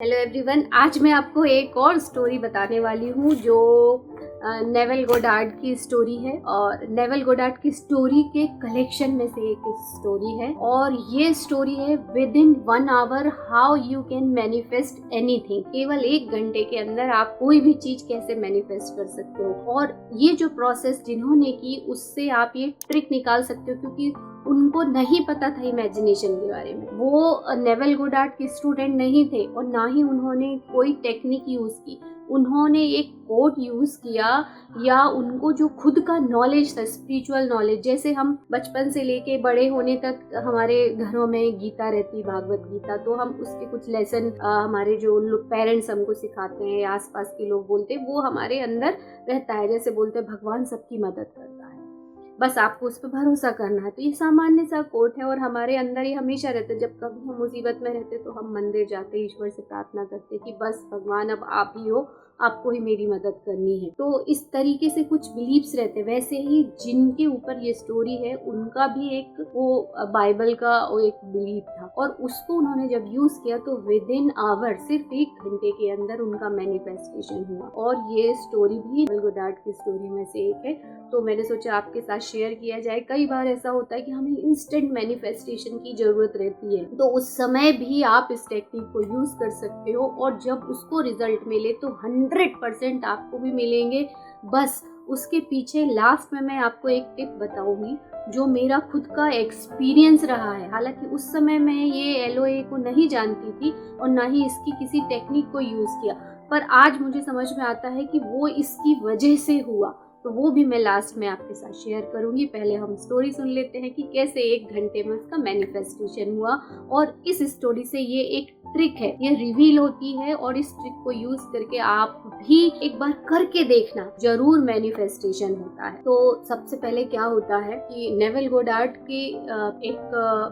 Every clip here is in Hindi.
हेलो एवरीवन, आज मैं आपको एक और स्टोरी बताने वाली हूँ जो नेवल गोडार्ड की स्टोरी है। और नेवल गोडार्ड की स्टोरी के कलेक्शन में से एक स्टोरी है और ये स्टोरी है with in 1 hour how you can manifest anything. केवल 1 घंटे के अंदर आप कोई भी चीज कैसे मैनिफेस्ट कर सकते हो। और ये जो प्रोसेस जिन्होंने की उससे आप ये ट्रिक निकाल सकते हो, क्योंकि उनको नहीं पता था इमेजिनेशन के बारे में। वो नेवल गोडार्ड के स्टूडेंट नहीं थे और ना ही उन्होंने कोई टेक्निक यूज की। उन्होंने एक कोड यूज किया या उनको जो खुद का नॉलेज था, स्पिरिचुअल नॉलेज, जैसे हम बचपन से लेके बड़े होने तक हमारे घरों में गीता रहती, भागवत गीता, तो हम उसके कुछ लेसन हमारे जो पेरेंट्स हमको सिखाते हैं, आसपास के लोग बोलते हैं, वो हमारे अंदर रहता है। जैसे बोलते हैं भगवान सबकी मदद करता है, बस आपको उस पर भरोसा करना है। तो ये सामान्य सा कोट है और हमारे अंदर ये हमेशा रहता है। जब कभी हम मुसीबत में रहते तो हम मंदिर जाते, ईश्वर से प्रार्थना करते कि बस भगवान अब आप ही हो, आपको ही मेरी मदद करनी है। तो इस तरीके से कुछ बिलीव्स रहते। वैसे ही जिनके ऊपर ये स्टोरी है उनका भी एक वो बाइबल का वो एक बिलीव था और उसको उन्होंने जब यूज किया तो विद इन आवर, सिर्फ 1 घंटे के अंदर उनका मैनिफेस्टेशन हुआ। और ये स्टोरी भी नेवल गोडार्ड की स्टोरी में से एक है, तो मैंने सोचा आपके साथ शेयर किया जाए। कई बार ऐसा होता है कि हमें इंस्टेंट मैनिफेस्टेशन की जरूरत रहती है, तो उस समय भी आप इस टेक्निक को यूज कर सकते हो और जब उसको रिजल्ट मिले तो 100% आपको भी मिलेंगे। बस उसके पीछे लास्ट में मैं आपको एक टिप बताऊंगी जो मेरा खुद का एक्सपीरियंस रहा है। हालांकि उस समय मैं ये LOA को नहीं जानती थी और ना ही इसकी किसी टेक्निक को यूज किया, पर आज मुझे समझ में आता है कि वो इसकी वजह से हुआ। तो वो भी मैं लास्ट में आपके साथ शेयर करूंगी। पहले हम स्टोरी सुन लेते हैं कि कैसे 1 घंटे में उसका मैनिफेस्टेशन हुआ। और इस स्टोरी से ये एक ट्रिक है, ये रिवील होती है और इस ट्रिक को यूज करके आप भी एक बार करके देखना, जरूर मैनिफेस्टेशन होता है। तो सबसे पहले क्या होता है कि नेवल गोडार्ड के एक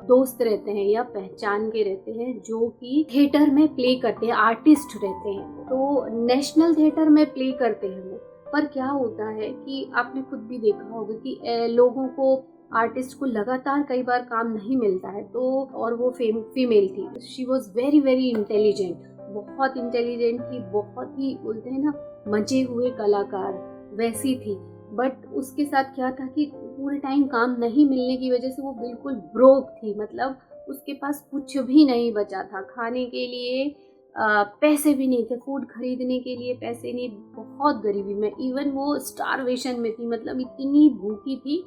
दोस्त रहते हैं या पहचान के रहते हैं जो कि थिएटर में प्ले करते हैं, आर्टिस्ट रहते हैं। तो नेशनल थिएटर में प्ले करते हैं वो। पर क्या होता है कि आपने खुद भी देखा होगा कि लोगों को, आर्टिस्ट को लगातार कई बार काम नहीं मिलता है। तो और वो फीमेल थी, she was very very intelligent, बहुत इंटेलिजेंट थी, बहुत ही बोलते हैं ना मजे हुए कलाकार, वैसी थी। बट उसके साथ क्या था कि पूरे टाइम काम नहीं मिलने की वजह से वो बिल्कुल ब्रोक थी। मतलब उसके पास कुछ भी नहीं बचा था, खाने के लिए पैसे भी नहीं थे, फूड खरीदने के लिए पैसे नहीं, बहुत गरीबी में, इवन वो स्टारवेशन में थी, मतलब इतनी भूखी थी।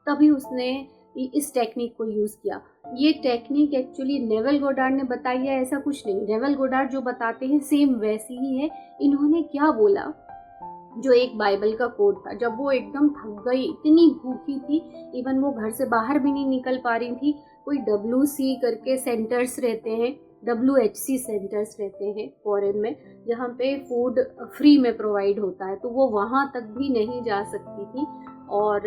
तभी उसने इस टेक्निक को यूज किया। ये टेक्निक एक्चुअली नेवल गोडार्ड ने बताई है, ऐसा कुछ नहीं। नेवल गोडार्ड जो बताते हैं सेम वैसी ही है। इन्होंने क्या बोला, जो एक बाइबल का कोड था, जब वो एकदम थक गई, इतनी भूखी थी, इवन वो घर से बाहर भी नहीं निकल पा रही थी। कोई WC करके सेंटर्स रहते हैं, WHC सेंटर्स रहते हैं फॉरेन में, जहाँ पे फूड फ्री में प्रोवाइड होता है, तो वो वहाँ तक भी नहीं जा सकती थी। और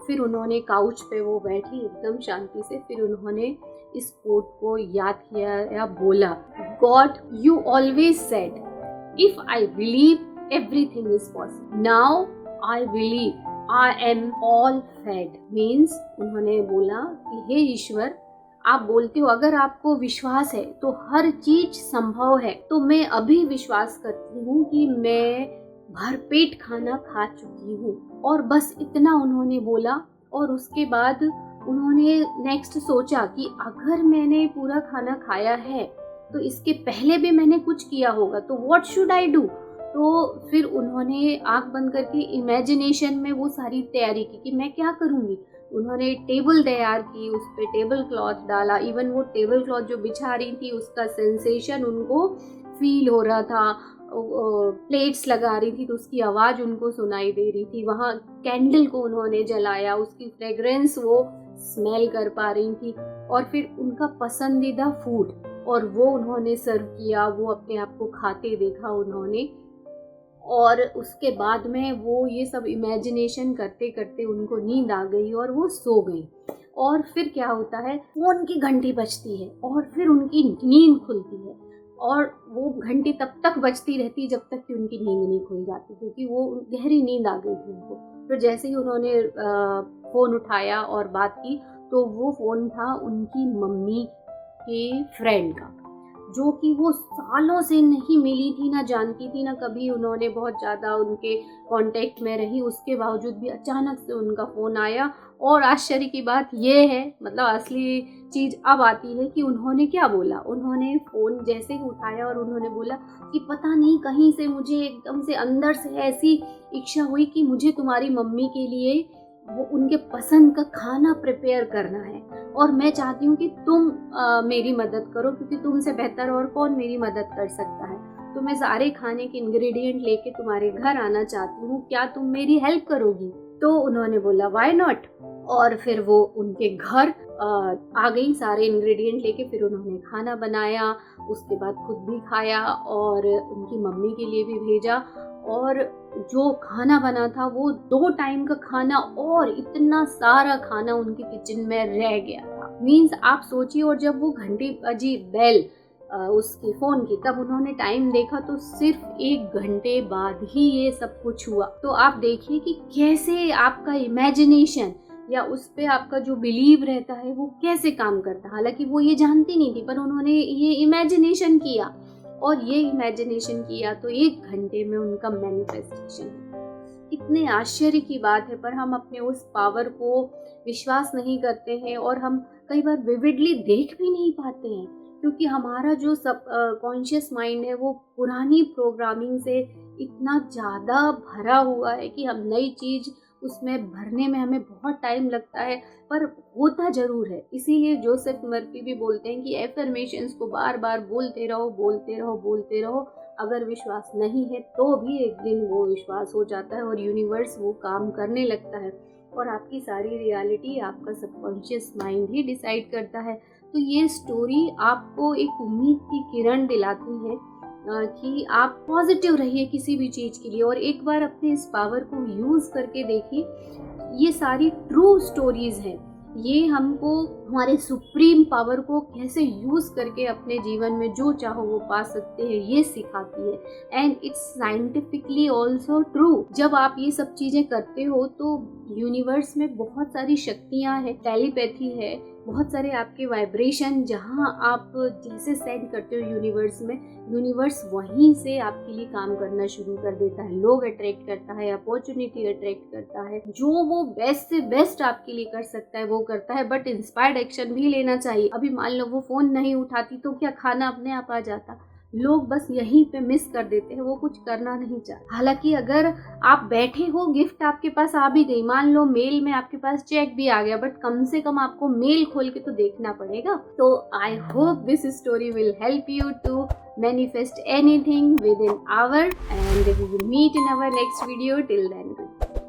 फिर उन्होंने काउच पे वो बैठी एकदम शांति से, फिर उन्होंने इस कोड को याद किया या बोला, God you always said if I believe everything is possible. Now I believe I am all fed. Means उन्होंने बोला कि हे ईश्वर, आप बोलते हो अगर आपको विश्वास है तो हर चीज संभव है। तो मैं अभी विश्वास करती हूँ कि मैं भरपेट खाना खा चुकी हूँ। और बस इतना उन्होंने बोला। और उसके बाद उन्होंने नेक्स्ट सोचा कि अगर मैंने पूरा खाना खाया है तो इसके पहले भी मैंने कुछ किया होगा, तो व्हाट शुड आई डू। तो फिर उन्होंने आंख बंद करके इमेजिनेशन में वो सारी तैयारी की कि मैं क्या करूँगी। उन्होंने टेबल तैयार की, उस पर टेबल क्लॉथ डाला, इवन वो टेबल क्लॉथ जो बिछा रही थी उसका सेंसेशन उनको फील हो रहा था। प्लेट्स लगा रही थी तो उसकी आवाज़ उनको सुनाई दे रही थी। वहाँ कैंडल को उन्होंने जलाया, उसकी फ्रेग्रेंस वो स्मेल कर पा रही थी। और फिर उनका पसंदीदा फूड और वो उन्होंने सर्व किया, वो अपने आप को खाते देखा उन्होंने। और उसके बाद में वो ये सब इमेजिनेशन करते करते उनको नींद आ गई और वो सो गई। और फिर क्या होता है, फोन की घंटी बजती है और फिर उनकी नींद खुलती है और वो घंटी तब तक बजती रहती जब तक कि उनकी नींद नहीं खुल जाती, क्योंकि वो गहरी नींद आ गई थी उनको। फिर जैसे ही उन्होंने फ़ोन उठाया और बात की तो वो फ़ोन था उनकी मम्मी के फ्रेंड का। जो कि वो सालों से नहीं मिली थी, ना जानती थी, ना कभी उन्होंने बहुत ज़्यादा उनके कांटेक्ट में रही। उसके बावजूद भी अचानक से उनका फ़ोन आया और आश्चर्य की बात ये है, मतलब असली चीज़ अब आती है कि उन्होंने क्या बोला। उन्होंने फ़ोन जैसे ही उठाया और उन्होंने बोला कि पता नहीं कहीं से मुझे एकदम से अंदर से ऐसी इच्छा हुई कि मुझे तुम्हारी मम्मी के लिए वो उनके पसंद का खाना प्रिपेयर करना है और मैं चाहती हूँ कि तुम मेरी मदद करो, क्योंकि तुमसे बेहतर और कौन मेरी मदद कर सकता है। तो मैं सारे खाने के इंग्रेडिएंट लेके तुम्हारे घर आना चाहती हूँ, क्या तुम मेरी हेल्प करोगी? तो उन्होंने बोला व्हाई नॉट, और फिर वो उनके घर आ गई सारे इंग्रेडिएंट लेके। फिर उन्होंने खाना बनाया, उसके बाद खुद भी खाया और उनकी मम्मी के लिए भी भेजा। और जो खाना बना था वो 2 टाइम का खाना, और इतना सारा खाना उनके किचन में रह गया था। मीन्स आप सोचिए, और जब वो घंटी बजी बेल उसकी फ़ोन की, तब उन्होंने टाइम देखा तो सिर्फ 1 घंटे बाद ही ये सब कुछ हुआ। तो आप देखिए कि कैसे आपका इमेजिनेशन या उस पे आपका जो बिलीव रहता है वो कैसे काम करता है। हालांकि वो ये जानती नहीं थी, पर उन्होंने ये इमेजिनेशन किया, और ये इमेजिनेशन किया तो 1 घंटे में उनका मैनिफेस्टेशन। कितने आश्चर्य की बात है, पर हम अपने उस पावर को विश्वास नहीं करते हैं और हम कई बार विविडली देख भी नहीं पाते हैं, क्योंकि हमारा जो सब कॉन्शियस माइंड है वो पुरानी प्रोग्रामिंग से इतना ज़्यादा भरा हुआ है कि हम नई चीज़ उसमें भरने में हमें बहुत टाइम लगता है, पर होता ज़रूर है। इसीलिए जोसेफ मर्फी भी बोलते हैं कि एफर्मेशंस को बार बार बोलते रहो, बोलते रहो, बोलते रहो। अगर विश्वास नहीं है तो भी एक दिन वो विश्वास हो जाता है और यूनिवर्स वो काम करने लगता है, और आपकी सारी रियलिटी आपका सबकॉन्शियस माइंड ही डिसाइड करता है। तो ये स्टोरी आपको एक उम्मीद की किरण दिलाती है कि आप पॉजिटिव रहिए किसी भी चीज़ के लिए, और एक बार अपने इस पावर को यूज़ करके देखिए। ये सारी ट्रू स्टोरीज़ हैं, ये हमको हमारे सुप्रीम पावर को कैसे यूज़ करके अपने जीवन में जो चाहो वो पा सकते हैं, ये सिखाती है। And it's scientifically also true. जब आप ये सब चीज़ें करते हो तो यूनिवर्स में बहुत सारी शक्तियाँ हैं, टेलीपैथी है, बहुत सारे आपके वाइब्रेशन जहाँ आप जैसे सेंड करते हो यूनिवर्स में, यूनिवर्स वहीं से आपके लिए काम करना शुरू कर देता है। लोग अट्रैक्ट करता है, अपॉर्चुनिटी अट्रैक्ट करता है, जो वो बेस्ट से बेस्ट आपके लिए कर सकता है वो करता है। बट इंस्पायर्ड एक्शन भी लेना चाहिए। अभी मान लो वो फ़ोन नहीं उठाती तो क्या खाना अपने आप आ जाता? लोग बस यहीं पे मिस कर देते हैं, वो कुछ करना नहीं चाहते। हालांकि अगर आप बैठे हो, गिफ्ट आपके पास आ भी गई, मान लो मेल में आपके पास चेक भी आ गया, बट कम से कम आपको मेल खोल के तो देखना पड़ेगा। तो I hope this story will help you to manifest anything within hour, and we will meet in our next video. Till then, goodbye.